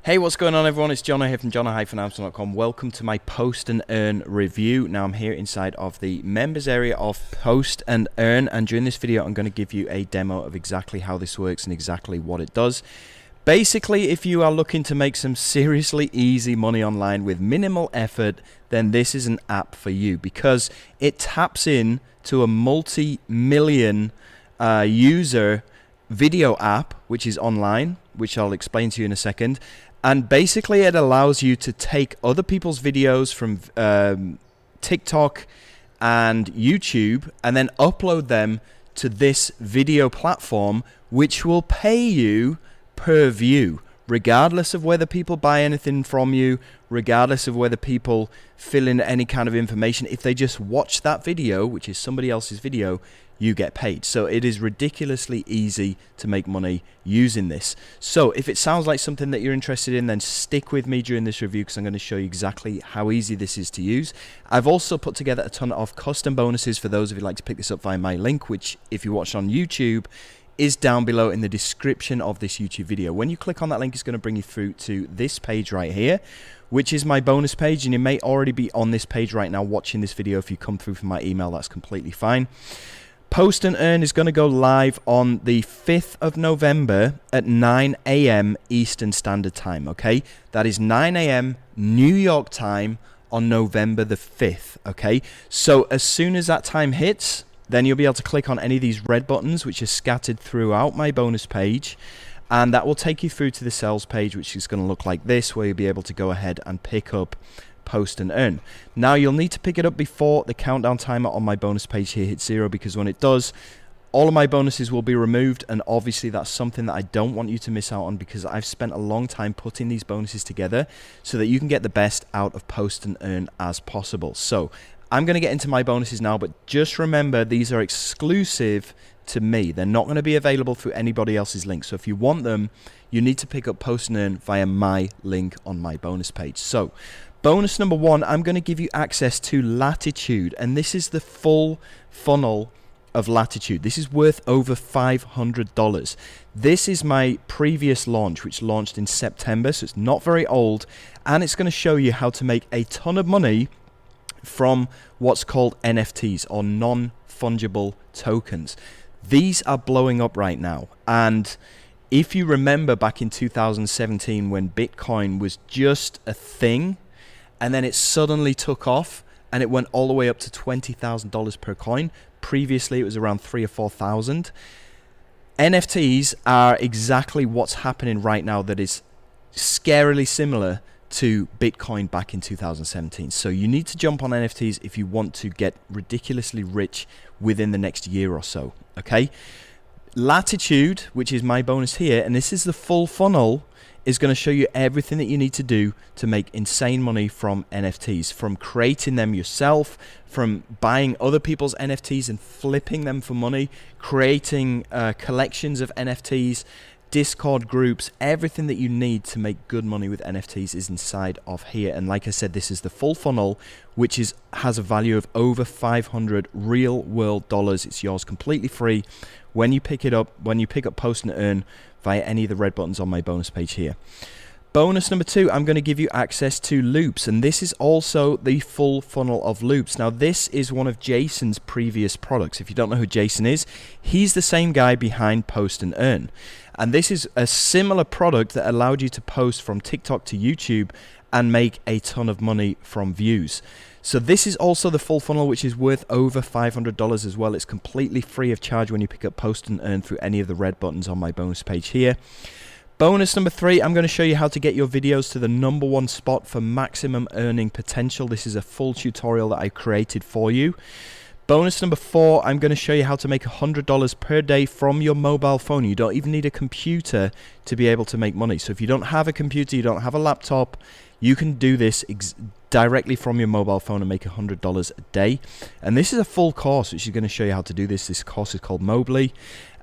Hey, what's going on everyone? It's Jono here from jono-amazon.com. Welcome to my Post and Earn review. Now I'm here inside of the members area of Post and Earn, and during this video I'm going to give you a demo of exactly how this works and exactly what it does. Basically, if you are looking to make some seriously easy money online with minimal effort, then this is an app for you because it taps in to a multi-million user video app which is online, which I'll explain to you in a second. And basically it allows you to take other people's videos from TikTok and YouTube and then upload them to this video platform, which will pay you per view, regardless of whether people buy anything from you, regardless of whether people fill in any kind of information. If they just watch that video, which is somebody else's video, you get paid. So it is ridiculously easy to make money using this. So if it sounds like something that you're interested in, then stick with me during this review because I'm going to show you exactly how easy this is to use. I've also put together a ton of custom bonuses for those of you who'd like to pick this up via my link, which if you watch on YouTube is down below in the description of this YouTube video. When you click on that link, it's going to bring you through to this page right here, which is my bonus page, and you may already be on this page right now watching this video. If you come through from my email, that's completely fine. Post and Earn is going to go live on the 5th of November at 9 a.m. Eastern Standard Time, okay? That is 9 a.m. New York time on November the 5th, okay? So as soon as that time hits, then you'll be able to click on any of these red buttons which are scattered throughout my bonus page, and that will take you through to the sales page, which is going to look like this, where you'll be able to go ahead and pick up Post and Earn. Now you'll need to pick it up before the countdown timer on my bonus page here hits 0, because when it does, all of my bonuses will be removed, and obviously that's something that I don't want you to miss out on, because I've spent a long time putting these bonuses together so that you can get the best out of Post and Earn as possible. So I'm going to get into my bonuses now, but just remember these are exclusive to me. They're not going to be available through anybody else's link. So if you want them, you need to pick up Post and Earn via my link on my bonus page. So bonus number 1, I'm going to give you access to Latitude, and this is the full funnel of Latitude. This is worth over $500. This is my previous launch, which launched in September, so it's not very old, and it's going to show you how to make a ton of money from what's called NFTs, or non-fungible tokens. These are blowing up right now, and if you remember back in 2017 when Bitcoin was just a thing, and then it suddenly took off and it went all the way up to $20,000 per coin. Previously it was around 3,000 or 4,000. NFTs are exactly what's happening right now, that is scarily similar to Bitcoin back in 2017. So you need to jump on NFTs if you want to get ridiculously rich within the next year or so, okay? Latitude, which is my bonus here, and this is the full funnel, is going to show you everything that you need to do to make insane money from NFTs, from creating them yourself, from buying other people's NFTs and flipping them for money, creating collections of NFTs, Discord groups. Everything that you need to make good money with NFTs is inside of here. And like I said, this is the full funnel, which has a value of over 500 real world dollars. It's yours completely free when you pick it up, when you pick up Post and Earn via any of the red buttons on my bonus page here. Bonus number 2, I'm going to give you access to Loops, and this is also the full funnel of Loops. Now this is one of Jason's previous products. If you don't know who Jason is, he's the same guy behind Post and Earn, and this is a similar product that allowed you to post from TikTok to YouTube and make a ton of money from views. So this is also the full funnel, which is worth over $500 as well. It's completely free of charge when you pick up Post and Earn through any of the red buttons on my bonus page here. Bonus number 3, I'm going to show you how to get your videos to the #1 spot for maximum earning potential. This is a full tutorial that I created for you. Bonus number 4, I'm going to show you how to make $100 per day from your mobile phone. You don't even need a computer to be able to make money. So if you don't have a computer, you don't have a laptop, you can do this directly from your mobile phone and make $100 a day. And this is a full course which is going to show you how to do this. This course is called Mobley.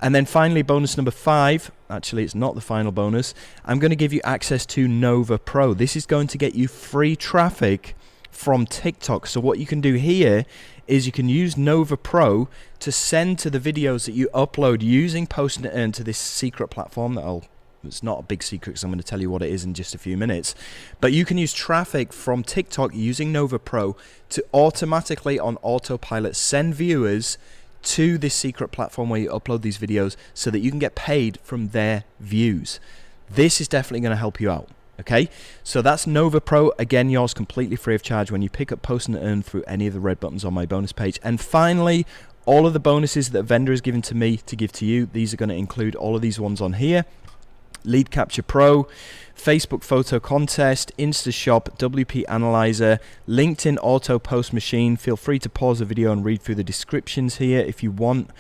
And then finally, bonus number 5, actually it's not the final bonus, I'm going to give you access to Nova Pro. This is going to get you free traffic from TikTok. So what you can do here is you can use Nova Pro to send to the videos that you upload using Post and Earn to this secret platform that I'll It's not a big secret because I'm going to tell you what it is in just a few minutes. But you can use traffic from TikTok using Nova Pro to automatically on autopilot send viewers to this secret platform where you upload these videos so that you can get paid from their views. This is definitely going to help you out. Okay, so that's Nova Pro. Again, yours completely free of charge when you pick up Post and Earn through any of the red buttons on my bonus page. And finally, all of the bonuses that a vendor has given to me to give to you, these are going to include all of these ones on here. Lead Capture Pro, Facebook Photo Contest, InstaShop, WP Analyzer, LinkedIn Auto Post Machine. Feel free to pause the video and read through the descriptions here if you want.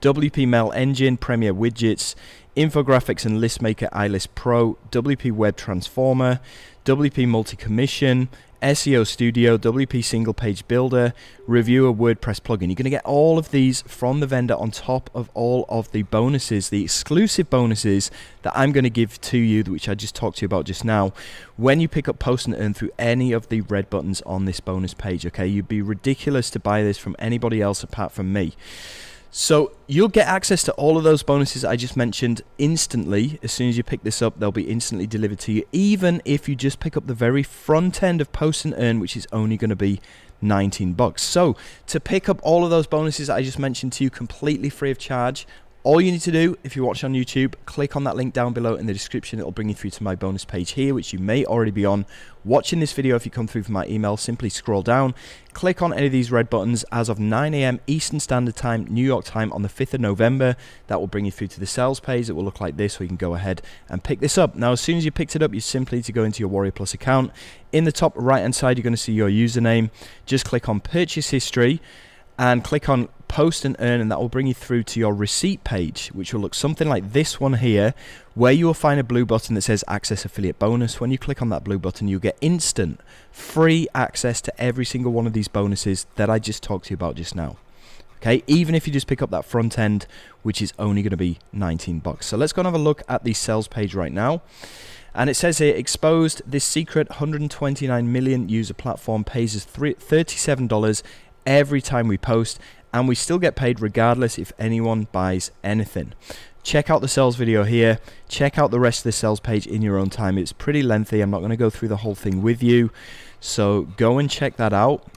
WP Mail Engine, Premier Widgets, Infographics and List Maker iList Pro, WP Web Transformer, WP Multi-Commission, SEO Studio, WP Single Page Builder, Reviewer WordPress Plugin. You're going to get all of these from the vendor on top of all of the bonuses, the exclusive bonuses that I'm going to give to you, which I just talked to you about just now, when you pick up Post and Earn through any of the red buttons on this bonus page. Okay, you'd be ridiculous to buy this from anybody else apart from me. So you'll get access to all of those bonuses I just mentioned instantly. As soon as you pick this up, they'll be instantly delivered to you, even if you just pick up the very front end of Post and Earn, which is only going to be $19. So to pick up all of those bonuses I just mentioned to you completely free of charge, all you need to do, if you watch on YouTube, click on that link down below in the description. It'll bring you through to my bonus page here, which you may already be on. Watching this video, if you come through from my email, simply scroll down, click on any of these red buttons. As of 9 AM Eastern Standard Time, New York time on the 5th of November, that will bring you through to the sales page. It will look like this, so you can go ahead and pick this up. Now, as soon as you picked it up, you simply need to go into your Warrior Plus account. In the top right-hand side, you're going to see your username. Just click on Purchase History and click on Post and Earn, and that will bring you through to your receipt page, which will look something like this one here, where you will find a blue button that says Access Affiliate Bonus. When you click on that blue button, you'll get instant free access to every single one of these bonuses that I just talked to you about just now. Okay, even if you just pick up that front end, which is only going to be $19. So let's go and have a look at the sales page right now. And it says here, exposed, this secret 129 million user platform pays us $37 every time we post, and we still get paid regardless if anyone buys anything. Check out the sales video here. Check out the rest of the sales page in your own time. It's pretty lengthy. I'm not going to go through the whole thing with you, so go and check that out.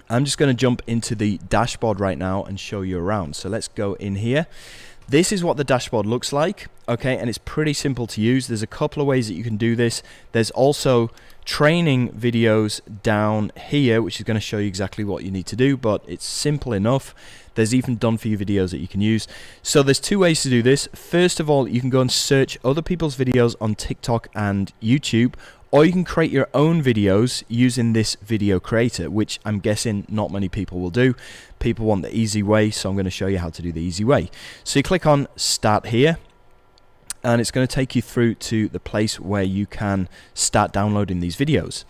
I'm just going to jump into the dashboard right now and show you around. So let's go in here. This is what the dashboard looks like, okay, and it's pretty simple to use. There's a couple of ways that you can do this. There's also training videos down here, which is going to show you exactly what you need to do, but it's simple enough. There's even done for you videos that you can use. So there's two ways to do this. First of all, you can go and search other people's videos on TikTok and YouTube, or you can create your own videos using this video creator, which I'm guessing not many people will do. People want the easy way, so I'm going to show you how to do the easy way. So you click on Start Here, and it's going to take you through to the place where you can start downloading these videos.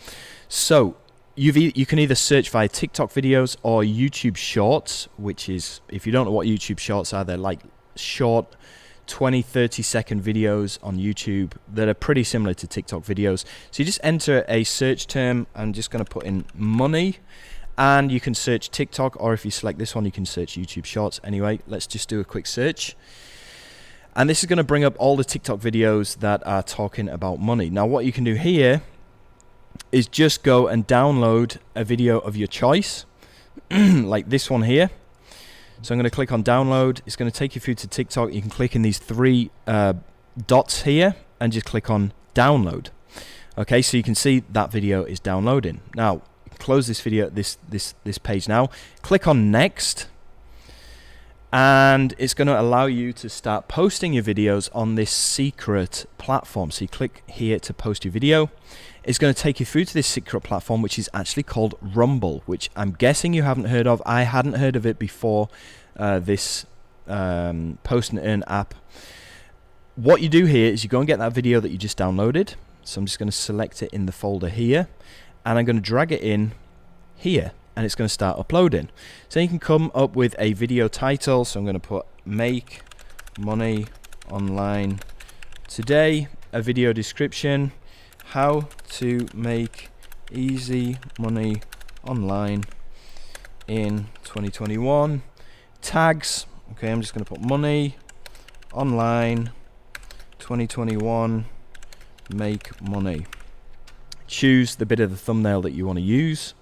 So you can either search via TikTok videos or YouTube Shorts, which is, if you don't know what YouTube Shorts are, they're like short 20-30 second videos on YouTube that are pretty similar to TikTok videos. So you just enter a search term. I'm just going to put in money, and you can search TikTok, or if you select this one, you can search YouTube Shorts. Anyway, let's just do a quick search. And this is going to bring up all the TikTok videos that are talking about money. Now, what you can do here is just go and download a video of your choice, like this one here. So I'm going to click on download. It's going to take you through to TikTok. You can click in these three dots here and just click on download. Okay, so you can see that video is downloading. Now, close this video, this page now. Click on next. And it's going to allow you to start posting your videos on this secret platform. So you click here to post your video. It's going to take you through to this secret platform, which is actually called Rumble, which I'm guessing you haven't heard of. I hadn't heard of it before this Post and Earn app. What you do here is you go and get that video that you just downloaded. So I'm just going to select it in the folder here, and I'm going to drag it in here, and it's going to start uploading. So you can come up with a video title. So I'm going to put Make Money Online Today, a video description, how to make easy money online in 2021. Tags, okay, I'm just going to put money online 2021 make money. Choose the bit of the thumbnail that you want to use,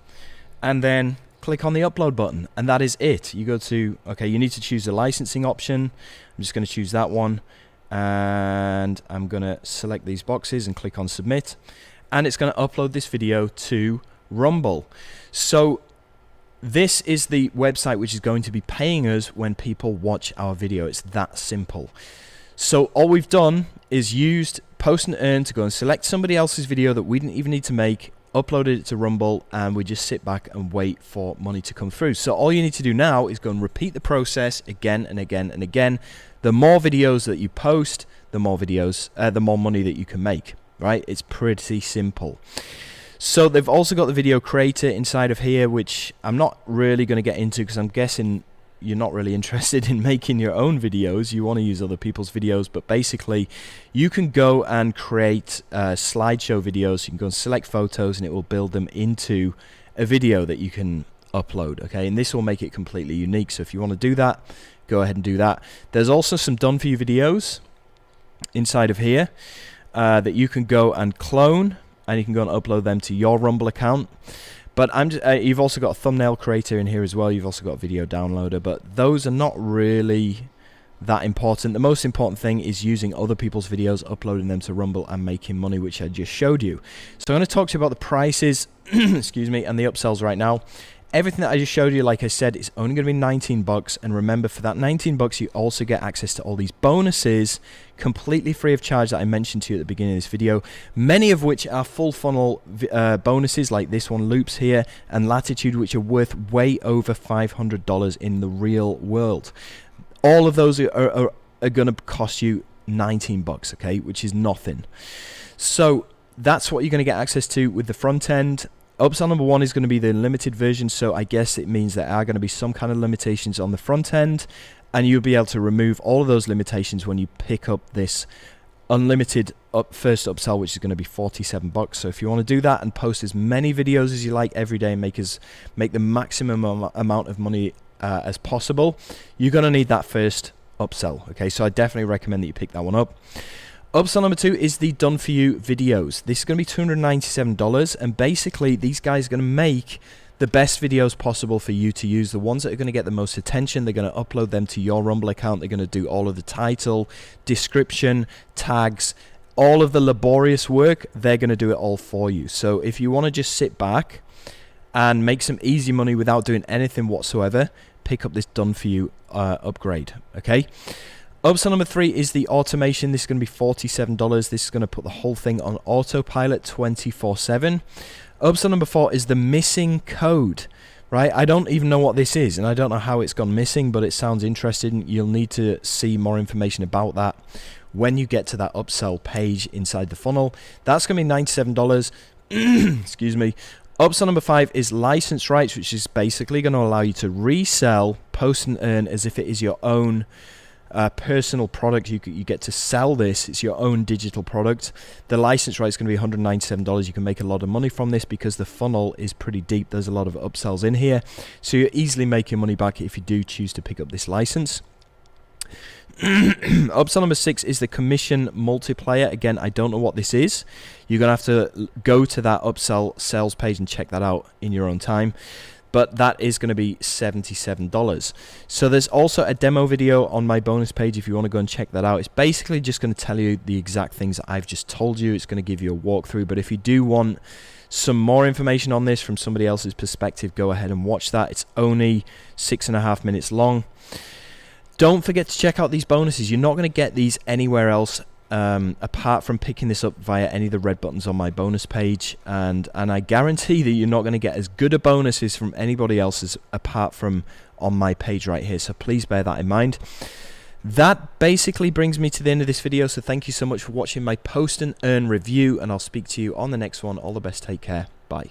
and then click on the upload button, and that is it. You go to, okay, you need to choose the licensing option. I'm just going to choose that one, and I'm going to select these boxes and click on submit, and it's going to upload this video to Rumble. So this is the website which is going to be paying us when people watch our video. It's that simple. So all we've done is used Post and Earn to go and select somebody else's video that we didn't even need to make, uploaded it to Rumble, and we just sit back and wait for money to come through. So all you need to do now is go and repeat the process again and again and again. The more videos that you post, the more money that you can make, right? It's pretty simple. So they've also got the video creator inside of here, which I'm not really going to get into because I'm guessing you're not really interested in making your own videos. You want to use other people's videos, but basically you can go and create slideshow videos. You can go and select photos and it will build them into a video that you can upload, okay? And this will make it completely unique. So if you want to do that, go ahead and do that. There's also some done for you videos inside of here that you can go and clone, and you can go and upload them to your Rumble account. But you've also got a thumbnail creator in here as well. You've also got a video downloader, but those are not really that important. The most important thing is using other people's videos, uploading them to Rumble, and making money, which I just showed you. So I'm going to talk to you about the prices, excuse me, and the upsells right now. Everything that I just showed you, like I said, is only going to be 19 bucks. And remember, for that 19 bucks, you also get access to all these bonuses completely free of charge that I mentioned to you at the beginning of this video. Many of which are full funnel bonuses, like this one, Loops here, and Latitude, which are worth way over $500 in the real world. All of those are going to cost you 19 bucks, okay, which is nothing. So that's what you're going to get access to with the front end. Upsell number one is going to be the limited version, so I guess it means there are going to be some kind of limitations on the front end, and you'll be able to remove all of those limitations when you pick up this unlimited first upsell, which is going to be 47 bucks. So if you want to do that and post as many videos as you like every day and make the maximum amount of money as possible, you're going to need that first upsell, okay? So I definitely recommend that you pick that one up. Upsell number two is the done for you videos. This is going to be $297, and basically these guys are going to make the best videos possible for you to use, the ones that are going to get the most attention. They're going to upload them to your Rumble account. They're going to do all of the title, description, tags, all of the laborious work. They're going to do it all for you. So if you want to just sit back and make some easy money without doing anything whatsoever, pick up this done for you upgrade, okay? Upsell number three is the automation. This is going to be $47. This is going to put the whole thing on autopilot 24/7. Upsell number four is the missing code, right? I don't even know what this is, and I don't know how it's gone missing, but it sounds interesting. You'll need to see more information about that when you get to that upsell page inside the funnel. That's going to be $97. Excuse me. Upsell number five is license rights, which is basically going to allow you to resell Post and Earn as if it is your own personal product. You get to sell this. It's your own digital product. The license rate is going to be $197. You can make a lot of money from this because the funnel is pretty deep. There's a lot of upsells in here, so you're easily making money back if you do choose to pick up this license. Upsell number six is the commission multiplier. Again, I don't know what this is. You're going to have to go to that upsell sales page and check that out in your own time. But that is going to be $77. So there's also a demo video on my bonus page if you want to go and check that out. It's basically just going to tell you the exact things that I've just told you. It's going to give you a walkthrough. But if you do want some more information on this from somebody else's perspective, go ahead and watch that. It's only 6.5 minutes long. Don't forget to check out these bonuses. You're not going to get these anywhere else apart from picking this up via any of the red buttons on my bonus page, and I guarantee that you're not going to get as good a bonuses from anybody else's apart from on my page right here. So please bear that in mind. That basically brings me to the end of this video, so thank you so much for watching my Post and Earn review, and I'll speak to you on the next one. All the best, take care, bye.